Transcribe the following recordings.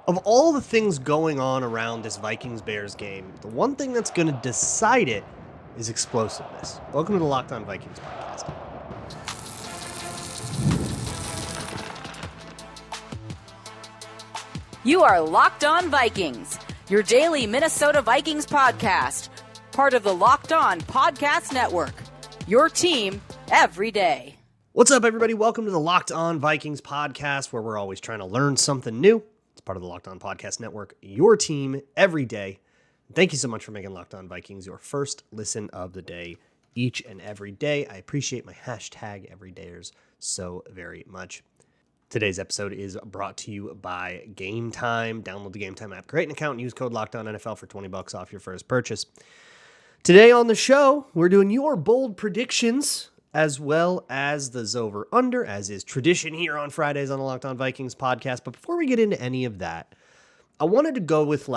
Of all the things going on around this Vikings-Bears game, the one thing that's going to decide it is explosiveness. Welcome to the Locked On Vikings podcast. You are Locked On Vikings, your daily Minnesota Vikings podcast, part of the Locked On Podcast Network, your team every day. What's up, everybody? Welcome to the Locked On Vikings podcast, where we're always trying to learn something new. It's part of the Locked On Podcast Network, your team every day. Thank you so much for making Locked On Vikings your first listen of the day each and every day. I appreciate my hashtag everydayers so very much. Today's episode is brought to you by Gametime. Download the Gametime app, create an account, and use code LOCKEDONNFL for $20 off your first purchase. Today on the show, we're doing your bold predictions, as well as the Zoever under, as is tradition here on Fridays on the Locked On Vikings podcast. But before we get into any of that, I wanted to go with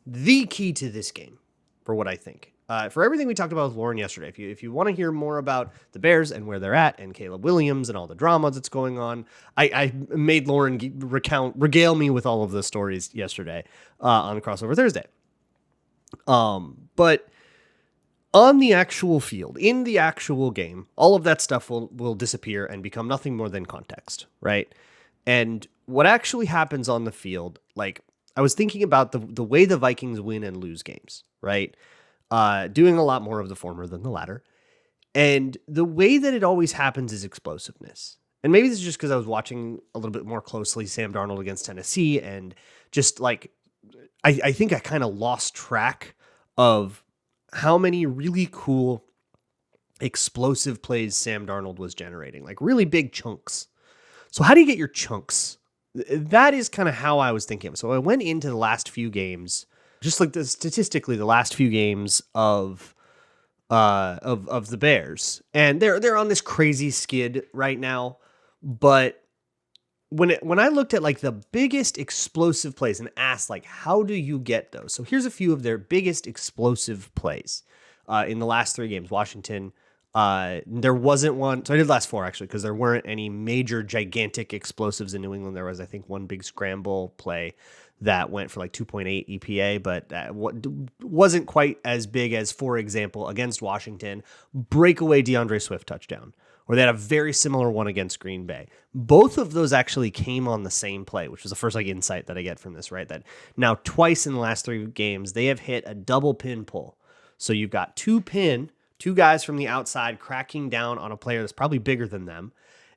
the key to this game for what I think. For everything we talked about with Lauren yesterday, if you want to hear more about the Bears and where they're at and Caleb Williams and all the drama that's going on, I made Lauren regale me with all of the stories yesterday on Crossover Thursday. But on the actual field, in the actual game, all of that stuff will disappear and become nothing more than context, right? And what actually happens on the field, I was thinking about the way the Vikings win and lose games, right? Doing a lot more of the former than the latter. And the way that it always happens is explosiveness. And maybe this is just because I was watching a little bit more closely Sam Darnold against Tennessee, and just I think I kind of lost track of how many really cool explosive plays Sam Darnold was generating, really big chunks. So how do you get your chunks? That is kind of how I was thinking of it. So I went into the last few games, just statistically, the last few games of the Bears, and they're on this crazy skid right now. But when I looked at the biggest explosive plays and asked how do you get those? So here's a few of their biggest explosive plays in the last three games. Washington, there wasn't one. So I did last four actually, because there weren't any major gigantic explosives in New England. There was, I think, one big scramble play that went for 2.8 EPA, but wasn't quite as big as, for example, against Washington, breakaway DeAndre Swift touchdown, or they had a very similar one against Green Bay. Both of those actually came on the same play, which was the first insight that I get from this, right? That now twice in the last three games, they have hit a double pin pull. So you've got two guys from the outside cracking down on a player that's probably bigger than them.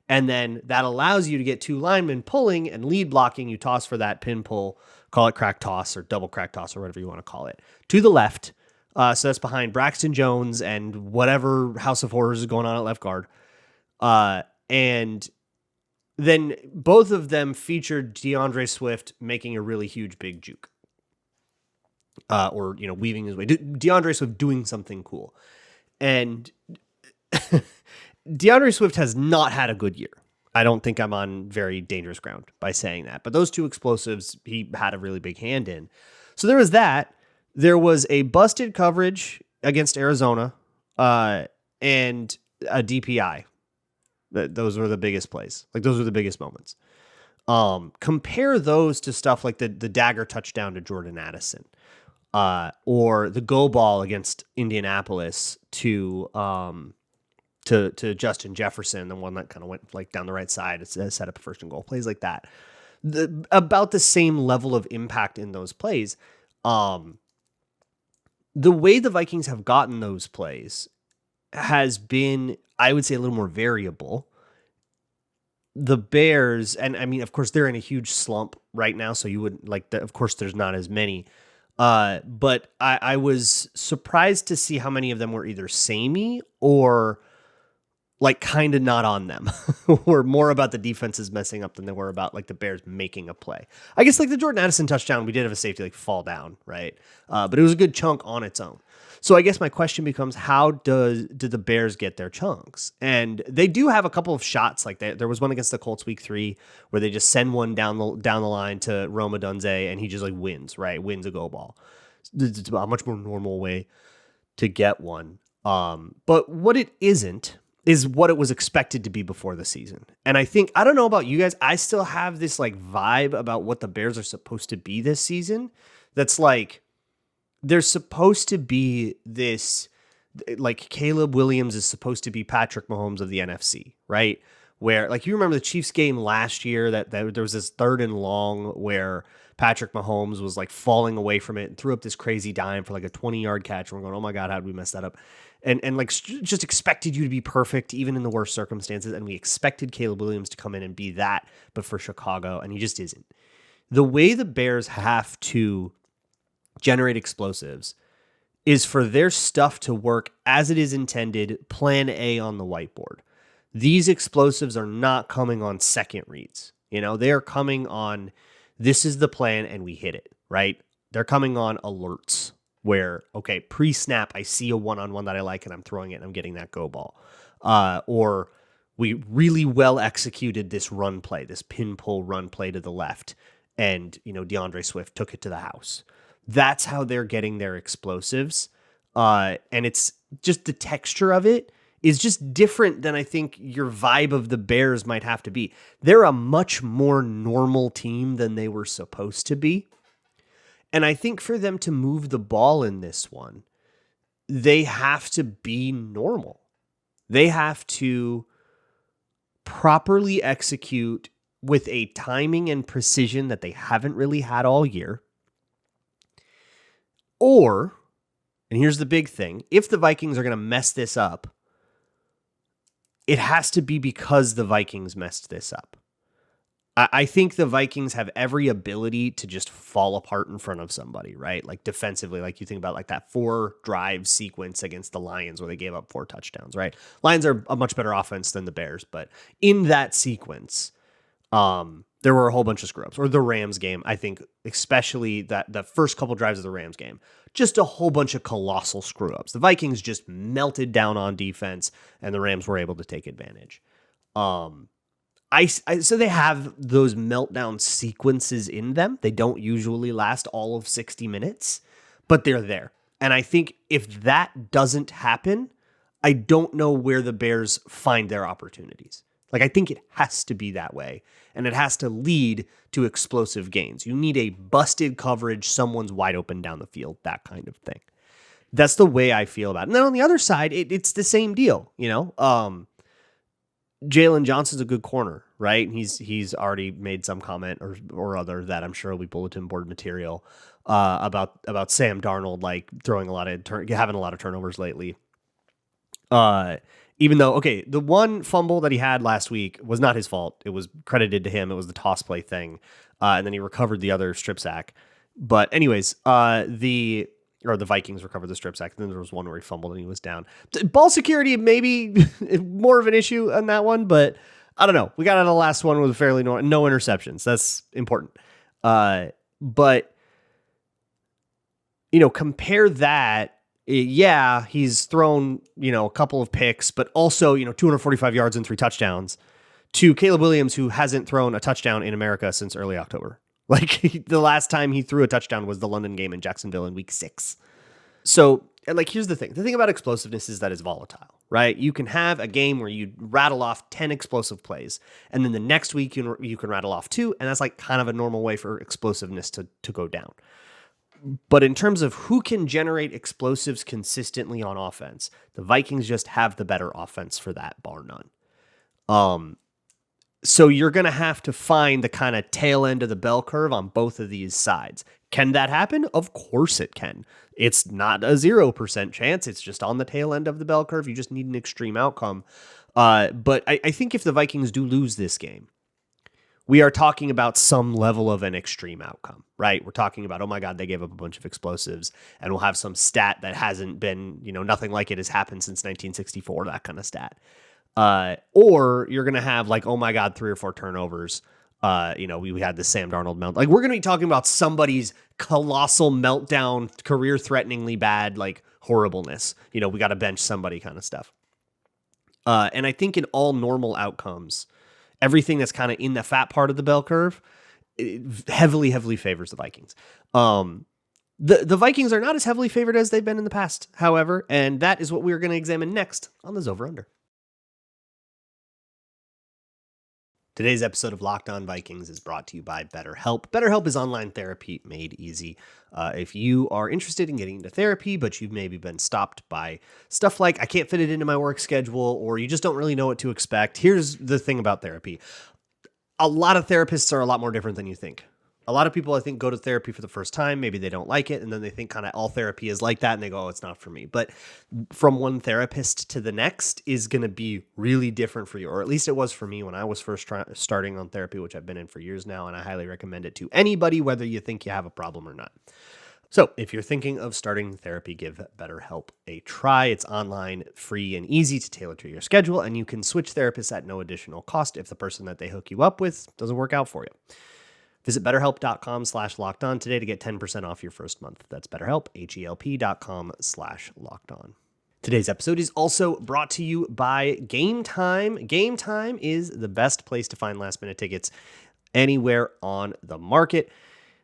And then that allows you to get two linemen pulling and lead blocking. You toss for that pin pull, call it crack toss or double crack toss or whatever you want to call it, to the left. So that's behind Braxton Jones and whatever House of Horrors is going on at left guard. And then both of them featured DeAndre Swift making a really huge big juke. Or weaving his way. DeAndre Swift doing something cool. And DeAndre Swift has not had a good year. I don't think I'm on very dangerous ground by saying that. But those two explosives, he had a really big hand in. So there was that. There was a busted coverage against Arizona and a DPI. Those were the biggest plays. Those were the biggest moments. Compare those to stuff like the dagger touchdown to Jordan Addison. Or the go ball against Indianapolis to Justin Jefferson, the one that kind of went down the right side, set up a first and goal, plays like that. About the same level of impact in those plays. The way the Vikings have gotten those plays has been, I would say, a little more variable. The Bears, and I mean, of course, they're in a huge slump right now, so you wouldn't of course, there's not as many. But I was surprised to see how many of them were either samey or kind of not on them, or more about the defenses messing up than they were about the Bears making a play. I guess the Jordan Addison touchdown, we did have a safety fall down, right? But it was a good chunk on its own. So I guess my question becomes, how do the Bears get their chunks? And they do have a couple of shots like that. There was one against the Colts week 3 where they just send one down the line to Rome Odunze and he just wins, right? Wins a go ball. It's a much more normal way to get one. But what it isn't is what it was expected to be before the season. And I think, I don't know about you guys, I still have this like vibe about what the Bears are supposed to be this season. That's like, they're supposed to be this, like Caleb Williams is supposed to be Patrick Mahomes of the NFC, right? Where, like, you remember the Chiefs game last year that there was this 3rd and long where Patrick Mahomes was like falling away from it and threw up this crazy dime for like a 20-yard catch. And we're going, oh my God, how did we mess that up? And like just expected you to be perfect, even in the worst circumstances. And we expected Caleb Williams to come in and be that, but for Chicago, and he just isn't. The way the Bears have to generate explosives is for their stuff to work as it is intended, plan A on the whiteboard. These explosives are not coming on second reads. You know, they are coming on, this is the plan and we hit it, right? They're coming on alerts where, okay, pre-snap, I see a one-on-one that I like and I'm throwing it and I'm getting that go ball. Or we really well executed this run play, this pin pull run play to the left. And, you know, DeAndre Swift took it to the house. That's how they're getting their explosives. And it's just the texture of it is just different than I think your vibe of the Bears might have to be. They're a much more normal team than they were supposed to be. And I think for them to move the ball in this one, they have to be normal. They have to properly execute with a timing and precision that they haven't really had all year. Or, and here's the big thing, if the Vikings are going to mess this up, it has to be because the Vikings messed this up. I think the Vikings have every ability to just fall apart in front of somebody, right? Like defensively, like you think about like that 4-drive sequence against the Lions where they gave up 4 touchdowns, right? Lions are a much better offense than the Bears, but in that sequence, there were a whole bunch of screw-ups. Or the Rams game, I think, especially that the first couple drives of the Rams game, just a whole bunch of colossal screw-ups. The Vikings just melted down on defense, and the Rams were able to take advantage. So they have those meltdown sequences in them. They don't usually last all of 60 minutes, but they're there. And I think if that doesn't happen, I don't know where the Bears find their opportunities. Like, I think it has to be that way, and it has to lead to explosive gains. You need a busted coverage, someone's wide open down the field, that kind of thing. That's the way I feel about it. And then on the other side, it's the same deal, you know? Jalen Johnson's a good corner, right? He's already made some comment or other that I'm sure will be bulletin board material about Sam Darnold, like throwing having a lot of turnovers lately. Even though, okay, the one fumble that he had last week was not his fault. It was credited to him. It was the toss play thing. And then he recovered the other strip sack. But anyways, the Vikings recovered the strip sack. And then there was one where he fumbled and he was down. Ball security, maybe more of an issue on that one, but I don't know. We got out of the last one with fairly no interceptions. That's important. But, you know, compare that. Yeah, he's thrown, you know, a couple of picks, but also, you know, 245 yards and 3 touchdowns to Caleb Williams, who hasn't thrown a touchdown in America since early October. Like, the last time he threw a touchdown was the London game in Jacksonville in week 6. So, like, here's the thing. The thing about explosiveness is that it's volatile, right? You can have a game where you rattle off 10 explosive plays, and then the next week you can rattle off 2, and that's like kind of a normal way for explosiveness to go down. But in terms of who can generate explosives consistently on offense, the Vikings just have the better offense for that, bar none. So you're going to have to find the kind of tail end of the bell curve on both of these sides. Can that happen? Of course it can. It's not a 0% chance. It's just on the tail end of the bell curve. You just need an extreme outcome. But I think if the Vikings do lose this game, we are talking about some level of an extreme outcome, right? We're talking about, oh my God, they gave up a bunch of explosives, and we'll have some stat that hasn't been, you know, nothing like it has happened since 1964, that kind of stat. Or you're going to have like, oh my God, 3 or 4 turnovers. You know, we had the Sam Darnold melt. Like, we're going to be talking about somebody's colossal meltdown, career threateningly bad, like horribleness. You know, we got to bench somebody kind of stuff. And I think in all normal outcomes, everything that's kind of in the fat part of the bell curve, heavily favors the Vikings. The Vikings are not as heavily favored as they've been in the past, however, and that is what we're going to examine next on the Zoever Under. Today's episode of Locked On Vikings is brought to you by BetterHelp. BetterHelp is online therapy made easy. If you are interested in getting into therapy, but you've maybe been stopped by stuff like, I can't fit it into my work schedule, or you just don't really know what to expect, here's the thing about therapy. A lot of therapists are a lot more different than you think. A lot of people, I think, go to therapy for the first time. Maybe they don't like it, and then they think kind of all therapy is like that, and they go, oh, it's not for me. But from one therapist to the next is going to be really different for you, or at least it was for me when I was first starting on therapy, which I've been in for years now, and I highly recommend it to anybody, whether you think you have a problem or not. So if you're thinking of starting therapy, give BetterHelp a try. It's online, free, and easy to tailor to your schedule, and you can switch therapists at no additional cost if the person that they hook you up with doesn't work out for you. Visit betterhelp.com/lockedon today to get 10% off your first month. That's BetterHelp, HELP.com/lockedon. Today's episode is also brought to you by Gametime. Gametime is the best place to find last-minute tickets anywhere on the market.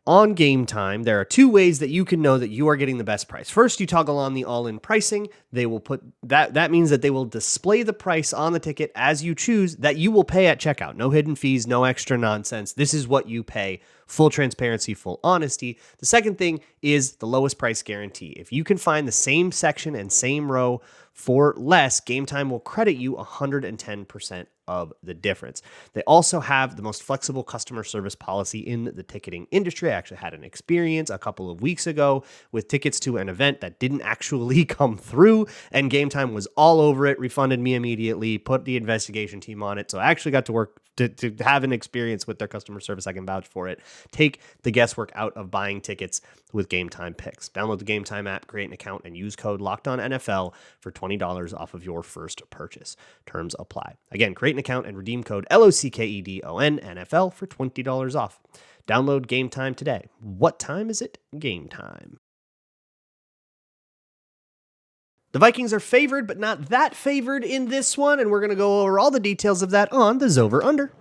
On Gametime, there are two ways that you can know that you are getting the best price. First, you toggle on the all-in pricing. They will put that means that they will display the price on the ticket as you choose that you will pay at checkout. No hidden fees, no extra nonsense. This is what you pay. Full transparency, full honesty. The second thing is the lowest price guarantee. If you can find the same section and same row for less, Gametime will credit you 110% of the difference. They also have the most flexible customer service policy in the ticketing industry. I actually had an experience a couple of weeks ago with tickets to an event that didn't actually come through, and Gametime was all over it, refunded me immediately, put the investigation team on it. So I actually got to work to have an experience with their customer service. I can vouch for it. Take the guesswork out of buying tickets with Gametime Picks. Download the Gametime app, create an account, and use code LOCKEDONNFL for $20 off of your first purchase. Terms apply. Again, create an account and redeem code LOCKEDONNFL for $20 off. Download Gametime today. What time is it? Game time. The Vikings are favored, but not that favored in this one, and we're going to go over all the details of that on the Zoever Under.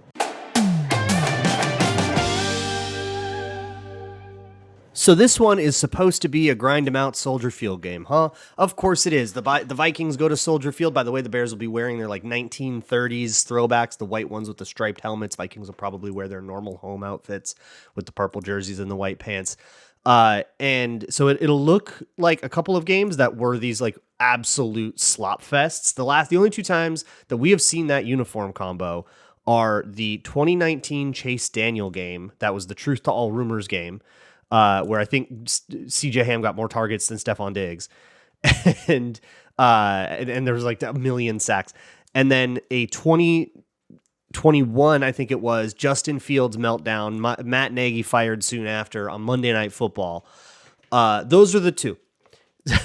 So this one is supposed to be a grind-em-out Soldier Field game, huh? Of course it is. The Vikings go to Soldier Field. By the way, the Bears will be wearing their 1930s throwbacks, the white ones with the striped helmets. Vikings will probably wear their normal home outfits with the purple jerseys and the white pants. And so it'll look like a couple of games that were these absolute slop fests. The only two times that we have seen that uniform combo are the 2019 Chase Daniel game. That was the Truth to All Rumors game, where I think CJ Ham got more targets than Stephon Diggs. and there was a million sacks. And then a 2021, I think it was, Justin Fields meltdown. Matt Nagy fired soon after on Monday Night Football. Those are the two.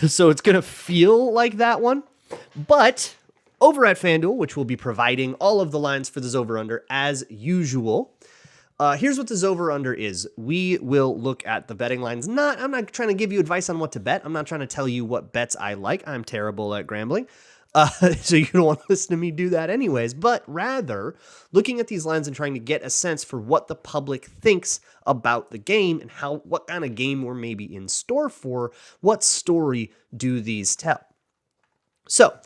So it's going to feel like that one. But over at FanDuel, which will be providing all of the lines for the Zoever Under as usual, here's what the Zoever Under is. We will look at the betting lines. I'm not trying to give you advice on what to bet. I'm not trying to tell you what bets I like. I'm terrible at grambling. So you don't want to listen to me do that anyways, but rather looking at these lines and trying to get a sense for what the public thinks about the game and what kind of game we're maybe in store for. What story do these tell? So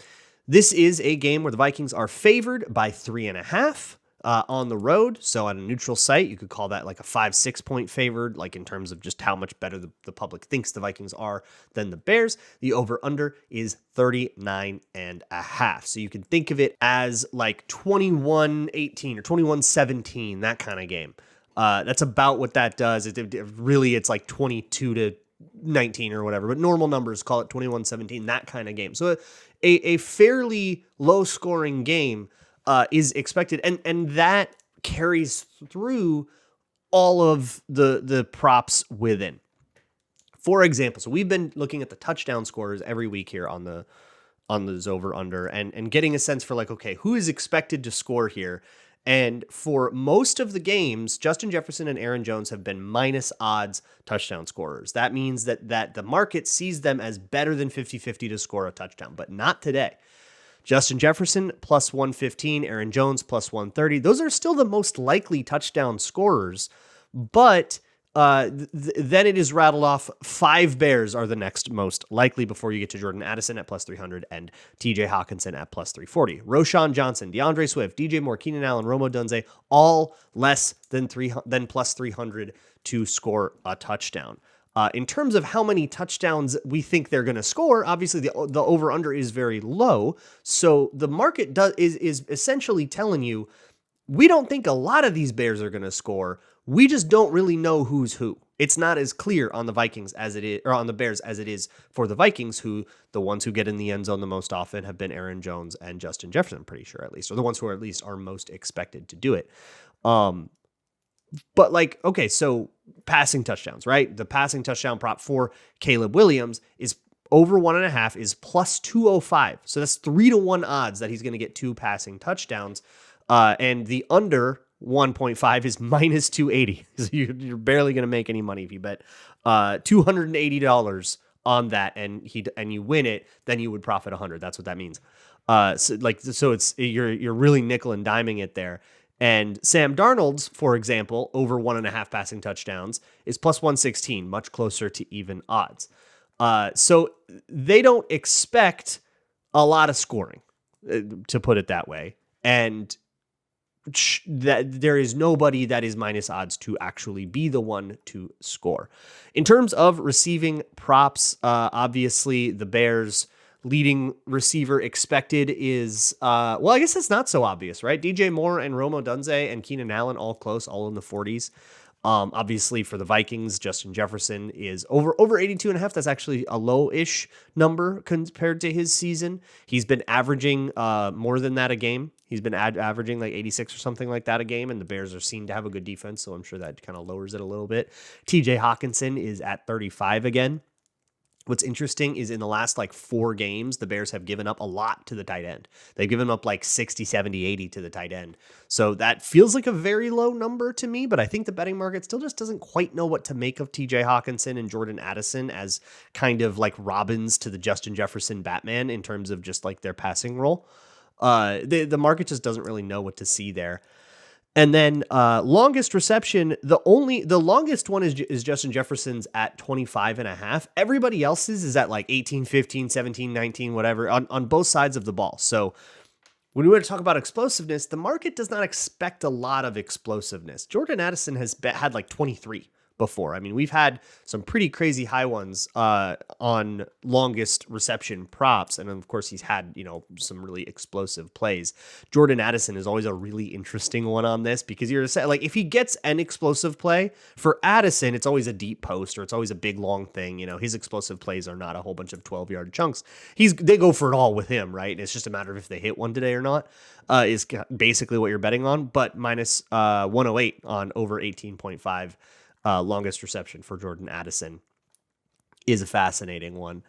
this is a game where the Vikings are favored by 3.5. On the road. So on a neutral site, you could call that a 5-6 point favored, in terms of just how much better the public thinks the Vikings are than the Bears. The over-under is 39.5. So you can think of it as 21-18 or 21-17, that kind of game. That's about what that does. It's 22-19 or whatever, but normal numbers call it 21-17, that kind of game. So a fairly low-scoring game is expected, and that carries through all of the props within. For example, so we've been looking at the touchdown scorers every week here on the Zoever Under and getting a sense for okay, who is expected to score here. And for most of the games, Justin Jefferson and Aaron Jones have been minus odds touchdown scorers. That means that the market sees them as better than 50-50 to score a touchdown, but not today. Justin Jefferson, plus 115, Aaron Jones, plus 130. Those are still the most likely touchdown scorers, but Then it is rattled off. 5 Bears are the next most likely before you get to Jordan Addison at plus 300 and TJ Hawkinson at plus 340. Roshan Johnson, DeAndre Swift, DJ Moore, Keenan Allen, Romo Dunze, all less than plus 300 to score a touchdown. In terms of how many touchdowns we think they're going to score, obviously the over-under is very low. So the market is essentially telling you, we don't think a lot of these Bears are going to score. We just don't really know who's who. It's not as clear on the Vikings as it is, or on the Bears as it is for the Vikings, who the ones who get in the end zone the most often have been Aaron Jones and Justin Jefferson, I'm pretty sure at least, or the ones who are at least are most expected to do it. But like, okay, so passing touchdowns, right? The passing touchdown prop for Caleb Williams is over 1.5 is plus 205. So that's 3-1 odds that he's going to get 2 passing touchdowns. And the under 1.5 is minus 280. So you're barely going to make any money if you bet $280 on that and you win it, then you would profit 100. That's what that means. So it's you're really nickel and diming it there. And Sam Darnold's, for example, over 1.5 passing touchdowns is plus 116, much closer to even odds. So they don't expect a lot of scoring, to put it that way. And that there is nobody that is minus odds to actually be the one to score. In terms of receiving props, obviously the Bears' leading receiver expected is, well, I guess it's not so obvious, right? DJ Moore and Romo Dunze and Keenan Allen all close, all in the 40s. Obviously for the Vikings, Justin Jefferson is over 82.5. That's actually a low-ish number compared to his season. He's been averaging more than that a game. He's been averaging like 86 or something like that a game, and the Bears are seen to have a good defense, so I'm sure that kind of lowers it a little bit. TJ Hawkinson is at 35 again. What's interesting is in the last like 4 games, the Bears have given up a lot to the tight end. They've given up like 60, 70, 80 to the tight end. So that feels like a very low number to me, but I think the betting market still just doesn't quite know what to make of TJ Hawkinson and Jordan Addison as kind of like Robins to the Justin Jefferson Batman in terms of just like their passing role. The market just doesn't really know what to see there. And then longest reception, the longest one is Justin Jefferson's at 25.5. Everybody else's is at like 18, 15, 17, 19, whatever, on both sides of the ball. So when we want to talk about explosiveness, the market does not expect a lot of explosiveness. Jordan Addison has had like 23 before. I mean, we've had some pretty crazy high ones on longest reception props. And of course, he's had, some really explosive plays. Jordan Addison is always a really interesting one on this because you're like, if he gets an explosive play for Addison, it's always a deep post or it's always a big, long thing. His explosive plays are not a whole bunch of 12-yard chunks. They go for it all with him, right? It's just a matter of if they hit one today or not, is basically what you're betting on, but minus 108 on over 18.5. Longest reception for Jordan Addison is a fascinating one.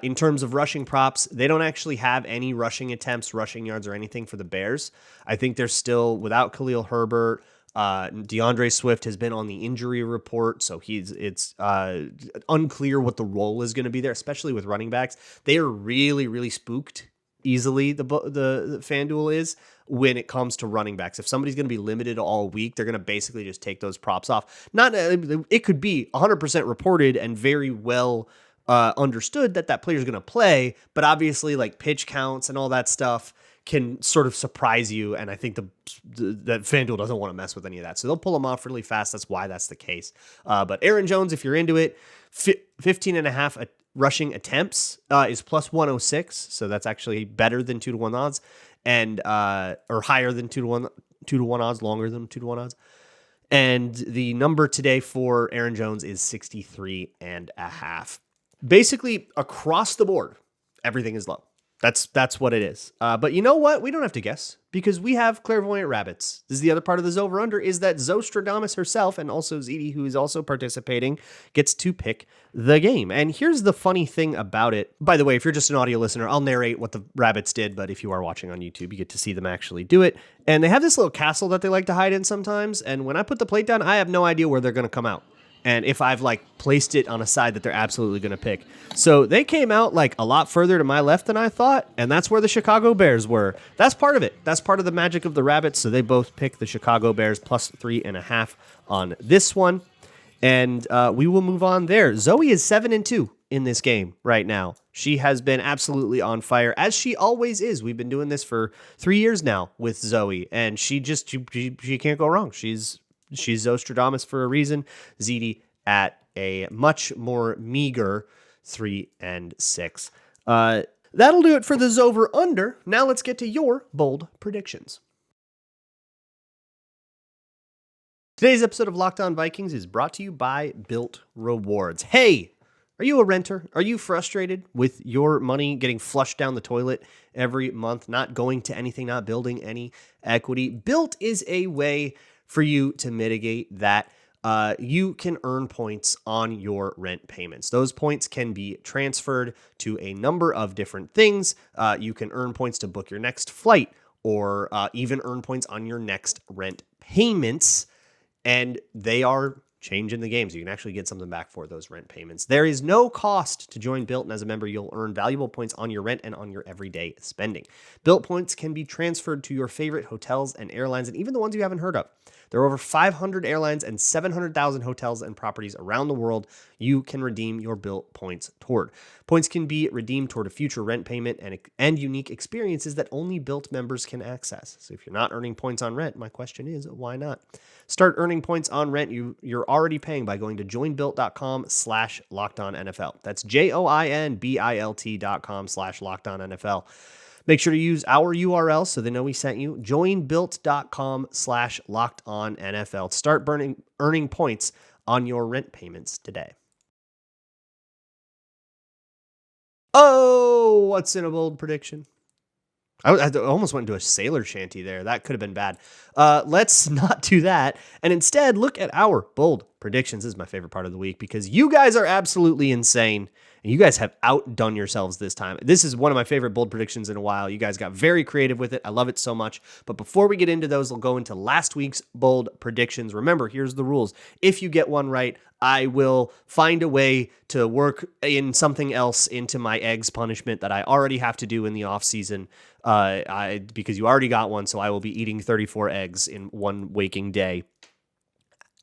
In terms of rushing props, they don't actually have any rushing attempts, rushing yards, or anything for the Bears. I think they're still without Khalil Herbert. DeAndre Swift has been on the injury report, so it's unclear what the role is going to be there, especially with running backs. They are really, really spooked easily, the FanDuel is, when it comes to running backs. If somebody's going to be limited all week, they're going to basically just take those props off. It could be 100% reported and very well understood that player's going to play, but obviously like pitch counts and all that stuff can sort of surprise you, and I think that FanDuel doesn't want to mess with any of that, so they'll pull them off really fast. That's why that's the case. But Aaron Jones, if you're into it, 15.5 rushing attempts is plus 106, so that's actually better than 2-1 odds, and or higher than 2-1 odds, longer than 2-1 odds. And the number today for Aaron Jones is 63.5. Basically, across the board, everything is low. That's what it is. But you know what? We don't have to guess because we have clairvoyant rabbits. This is the other part of the Zoever Under, is that Zostradamus herself and also Ziti, who is also participating, gets to pick the game. And here's the funny thing about it. By the way, if you're just an audio listener, I'll narrate what the rabbits did. But if you are watching on YouTube, you get to see them actually do it. And they have this little castle that they like to hide in sometimes. And when I put the plate down, I have no idea where they're going to come out. And if I've placed it on a side that they're absolutely going to pick. So they came out a lot further to my left than I thought. And that's where the Chicago Bears were. That's part of it. That's part of the magic of the rabbits. So they both pick the Chicago Bears plus 3.5 on this one. And we will move on there. Zoe is 7-2 in this game right now. She has been absolutely on fire, as she always is. We've been doing this for 3 years now with Zoe, and she can't go wrong. She's Zostradamus for a reason. ZD at a much more meager 3-6. That'll do it for the Zoever under. Now let's get to your bold predictions. Today's episode of Locked On Vikings is brought to you by Bilt Rewards. Hey, are you a renter? Are you frustrated with your money getting flushed down the toilet every month, not going to anything, not building any equity? Bilt is a way for you to mitigate that. You can earn points on your rent payments. Those points can be transferred to a number of different things. You can earn points to book your next flight, or even earn points on your next rent payments. And they are changing the game, so you can actually get something back for those rent payments. There is no cost to join Bilt, and as a member, you'll earn valuable points on your rent and on your everyday spending. Bilt points can be transferred to your favorite hotels and airlines, and even the ones you haven't heard of. There are over 500 airlines and 700,000 hotels and properties around the world you can redeem your Bilt points toward. Points can be redeemed toward a future rent payment and unique experiences that only Bilt members can access. So if you're not earning points on rent, my question is, why not? Start earning points on rent you're already paying by going to joinbilt.com/lockedonnfl. That's joinbilt.com/lockedonnfl. Make sure to use our URL so they know we sent you. Joinbilt.com/lockedonnfl. Start earning points on your rent payments today. Oh, what's in a bold prediction? I almost went into a sailor shanty there. That could have been bad. Let's not do that. And instead, look at our bold predictions. This is my favorite part of the week because you guys are absolutely insane. And you guys have outdone yourselves this time. This is one of my favorite bold predictions in a while. You guys got very creative with it. I love it so much. But before we get into those, we'll go into last week's bold predictions. Remember, here's the rules. If you get one right, I will find a way to work in something else into my eggs punishment that I already have to do in the off season. Because you already got one, so I will be eating 34 eggs in one waking day.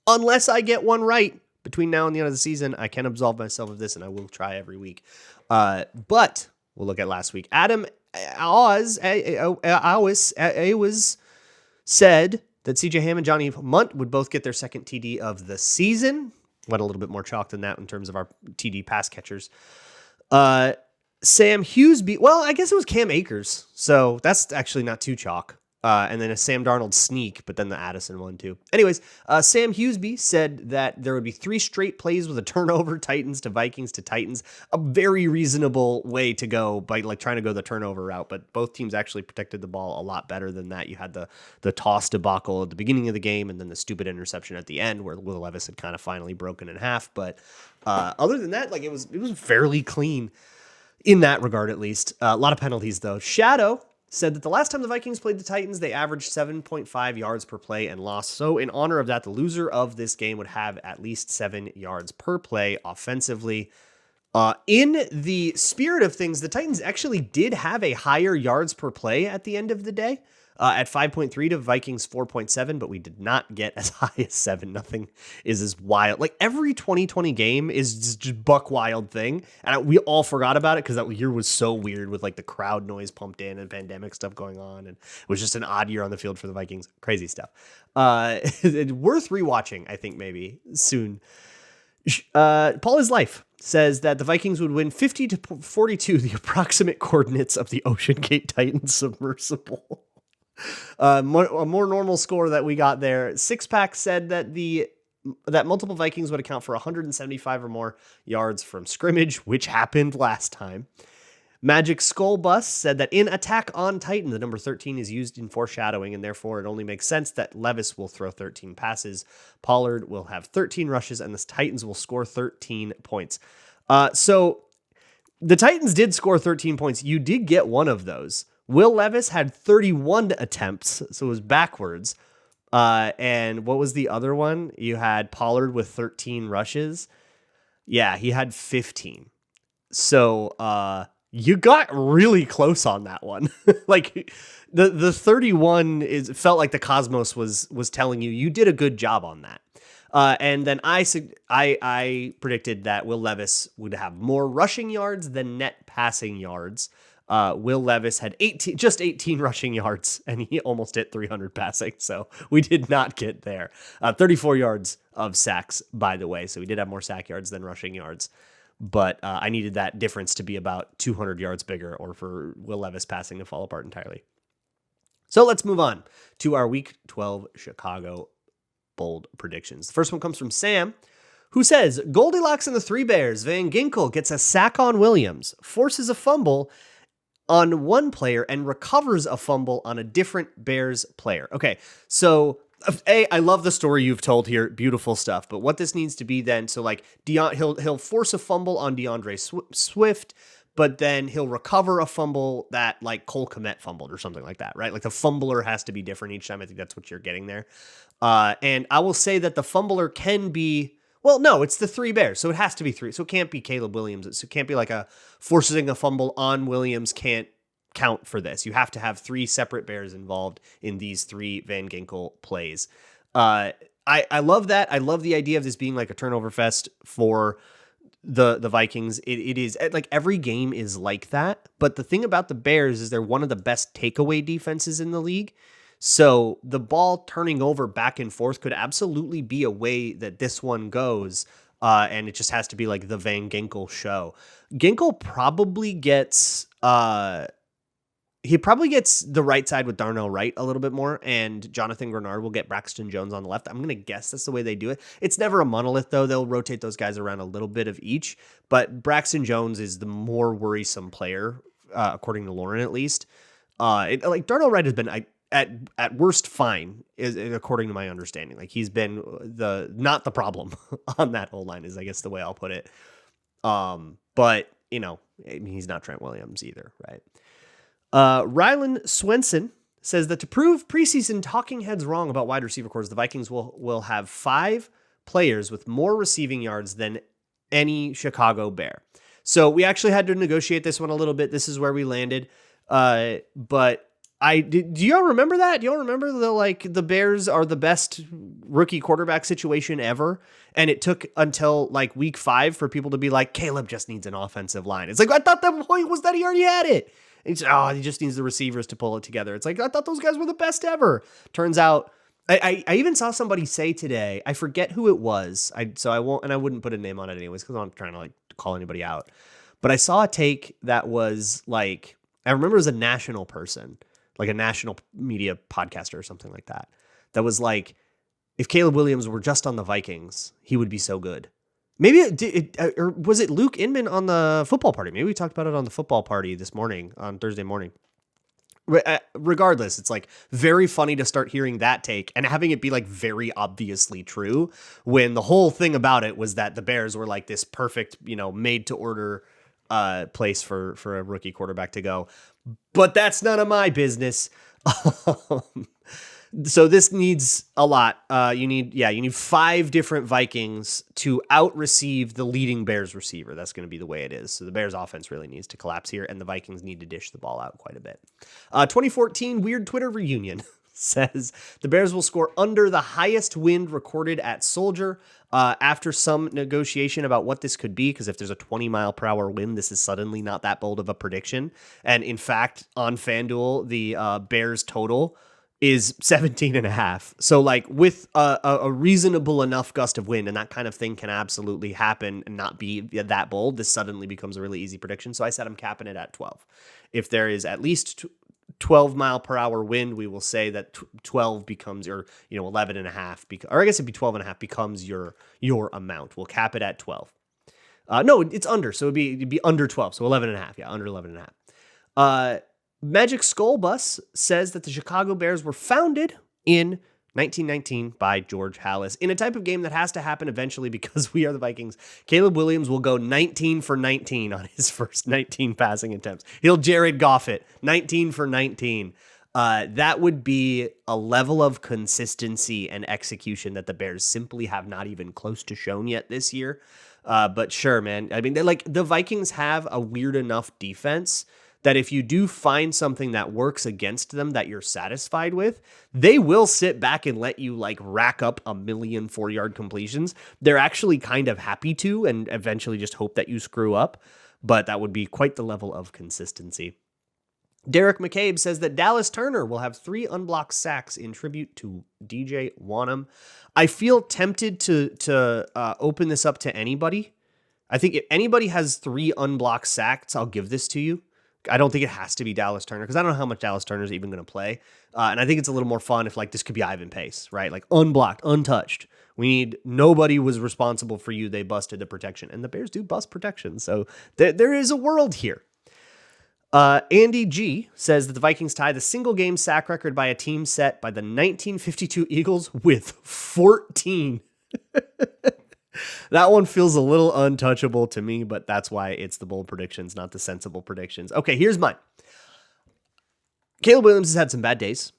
Unless I get one right between now and the end of the season, I can absolve myself of this, and I will try every week. But we'll look at last week. Adam Oz said that CJ Ham and Johnny Munt would both get their second TD of the season. Went a little bit more chalk than that in terms of our TD pass catchers. Sam Hughesby, well, I guess it was Cam Akers, so that's actually not too chalk. And then a Sam Darnold sneak, but then the Addison one too. Anyways, Sam Hughesby said that there would be 3 straight plays with a turnover, Titans to Vikings to Titans. A very reasonable way to go by like trying to go the turnover route, but both teams actually protected the ball a lot better than that. You had the toss debacle at the beginning of the game and then the stupid interception at the end where Will Levis had kind of finally broken in half. But other than that, like it was fairly clean in that regard, at least. A lot of penalties though. Shadow said that the last time the Vikings played the Titans, they averaged 7.5 yards per play and lost. So in honor of that, the loser of this game would have at least 7 yards per play offensively. In the spirit of things, the Titans actually did have a higher yards per play at the end of the day. At 5.3 to Vikings 4.7, but we did not get as high as 7. Nothing is as wild. Like every 2020 game is just buck wild thing. And we all forgot about it because that year was so weird with like the crowd noise pumped in and pandemic stuff going on. And it was just an odd year on the field for the Vikings. Crazy stuff. Worth rewatching, I think maybe soon. Paul Is Life says that the Vikings would win 50-42, the approximate coordinates of the Ocean Gate Titans submersible. A more normal score that we got there. Six Pack said that multiple Vikings would account for 175 or more yards from scrimmage, which happened last time. Magic Skull Bus said that in Attack on Titan, the number 13 is used in foreshadowing, and therefore it only makes sense that Levis will throw 13 passes, Pollard will have 13 rushes, and the Titans will score 13 points. So the Titans did score 13 points. You did get one of those. Will Levis had 31 attempts, so it was backwards. And what was the other one? You had Pollard with 13 rushes. Yeah, he had 15. So you got really close on that one. Like the 31 felt like the Cosmos was telling you did a good job on that. And then I predicted that Will Levis would have more rushing yards than net passing yards. Will Levis had 18 rushing yards, and he almost hit 300 passing, so we did not get there. 34 yards of sacks, by the way, so we did have more sack yards than rushing yards. But I needed that difference to be about 200 yards bigger, or for Will Levis passing to fall apart entirely. So let's move on to our Week 12 Chicago bold predictions. The first one comes from Sam, who says, Goldilocks and the Three Bears. Van Ginkel gets a sack on Williams, forces a fumble on one player, and recovers a fumble on a different Bears player. Okay, so I love the story you've told here. Beautiful stuff. But what this needs to be then, so like he'll force a fumble on DeAndre Swift, but then he'll recover a fumble that like Cole Kmet fumbled or something like that, right? Like the fumbler has to be different each time. I think that's what you're getting there. And I will say that the fumbler can be, well, no, it's the Three Bears, so it has to be three. So it can't be Caleb Williams. It can't be like forcing a fumble on Williams can't count for this. You have to have three separate Bears involved in these three Van Ginkel plays. I love that. I love the idea of this being like a turnover fest for the Vikings. It is like every game is like that. But the thing about the Bears is they're one of the best takeaway defenses in the league. So the ball turning over back and forth could absolutely be a way that this one goes. And it just has to be like the Van Ginkel show. Ginkel probably gets the right side with Darnell Wright a little bit more, and Jonathan Grenard will get Braxton Jones on the left. I'm going to guess that's the way they do it. It's never a monolith, though. They'll rotate those guys around a little bit of each, but Braxton Jones is the more worrisome player, according to Lauren, at least. Like Darnell Wright has been at worst fine, according to my understanding. Like he's been not the problem on that whole line, is I guess the way I'll put it. But you know, I mean, he's not Trent Williams either, right? Rylan Swenson says that to prove preseason talking heads wrong about wide receiver cores, the Vikings will have 5 players with more receiving yards than any Chicago Bear. So we actually had to negotiate this one a little bit. This is where we landed. But do y'all remember that? Do y'all remember the Bears are the best rookie quarterback situation ever? And it took until like week 5 for people to be like, Caleb just needs an offensive line. It's like, I thought the point was that he already had it. And he just needs the receivers to pull it together. It's like, I thought those guys were the best ever. Turns out, I even saw somebody say today, I forget who it was. I wouldn't put a name on it anyways, because I'm not trying to like call anybody out. But I saw a take that was like, I remember it was a national person, like a national media podcaster or something like that. That was like, if Caleb Williams were just on the Vikings, he would be so good. Maybe or was it Luke Inman on the football party? Maybe we talked about it on the football party this morning, on Thursday morning. Regardless, it's like very funny to start hearing that take and having it be like very obviously true, when the whole thing about it was that the Bears were like this perfect, made to order place for a rookie quarterback to go. But that's none of my business. So this needs a lot. You need 5 different Vikings to out-receive the leading Bears receiver. That's going to be the way it is. So the Bears offense really needs to collapse here, and the Vikings need to dish the ball out quite a bit. 2014 Weird Twitter Reunion says the Bears will score under the highest wind recorded at Soldier after some negotiation about what this could be, because if there's a 20-mile-per-hour wind, this is suddenly not that bold of a prediction. And in fact, on FanDuel, the Bears total is 17.5. So like with a reasonable enough gust of wind, and that kind of thing can absolutely happen and not be that bold, this suddenly becomes a really easy prediction. So I said I'm capping it at 12. If there is at least 12 mile per hour wind, we will say that 12 becomes your, 11.5, or I guess it'd be 12.5 becomes your amount. We'll cap it at 12. No, it's under. So it'd be under 12. So 11.5. Yeah, under 11.5. Magic Skull Bus says that the Chicago Bears were founded in 1919 by George Halas in a type of game that has to happen eventually because we are the Vikings. Caleb Williams will go 19 for 19 on his first 19 passing attempts. He'll Jared Goff it, 19 for 19. That would be a level of consistency and execution that the Bears simply have not even close to shown yet this year. But sure, man. I mean, the Vikings have a weird enough defense that if you do find something that works against them that you're satisfied with, they will sit back and let you like rack up a million 4-yard completions. They're actually kind of happy to, and eventually just hope that you screw up. But that would be quite the level of consistency. Derek McCabe says that Dallas Turner will have 3 unblocked sacks in tribute to DJ Wanham. I feel tempted to open this up to anybody. I think if anybody has 3 unblocked sacks, I'll give this to you. I don't think it has to be Dallas Turner because I don't know how much Dallas Turner is even going to play. And I think it's a little more fun if like this could be Ivan Pace, right? Like unblocked, untouched. Nobody was responsible for you. They busted the protection, and the Bears do bust protection. So there is a world here. Andy G says that the Vikings tie the single game sack record by a team set by the 1952 Eagles with 14. That one feels a little untouchable to me, but that's why it's the bold predictions, not the sensible predictions. Okay, here's mine. Caleb Williams has had some bad days.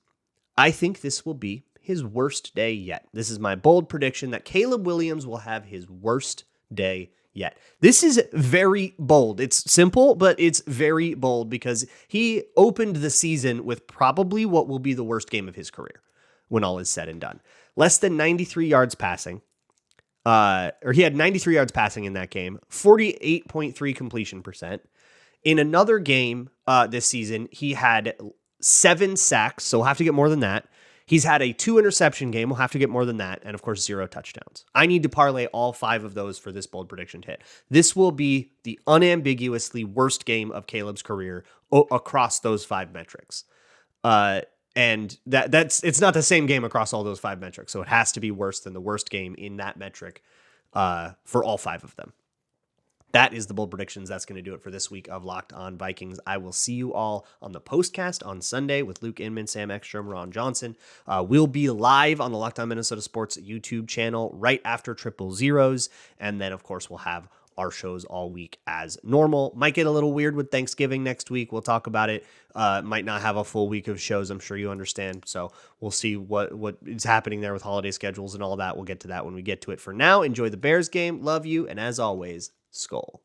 I think this will be his worst day yet. This is my bold prediction that Caleb Williams will have his worst day yet. This is very bold. It's simple, but it's very bold because he opened the season with probably what will be the worst game of his career when all is said and done. Less than 93 yards passing. Or he had 93 yards passing in that game, 48.3 completion percent. In another game this season, he had 7 sacks, so we'll have to get more than that. He's had a 2 interception game. We'll have to get more than that. And of course, 0 touchdowns. I need to parlay all 5 of those for this bold prediction to hit. This will be the unambiguously worst game of Caleb's career across those 5 metrics. And it's not the same game across all those 5 metrics. So it has to be worse than the worst game in that metric for all 5 of them. That is the bold predictions. That's going to do it for this week of Locked On Vikings. I will see you all on the postcast on Sunday with Luke Inman, Sam Ekstrom, Ron Johnson. We'll be live on the Locked On Minnesota Sports YouTube channel right after Triple Zeros. And then, of course, we'll have our shows all week as normal. Might get a little weird with Thanksgiving next week. We'll talk about it. Might not have a full week of shows. I'm sure you understand. So we'll see what is happening there with holiday schedules and all that. We'll get to that when we get to it. For now, enjoy the Bears game. Love you. And as always, Skol.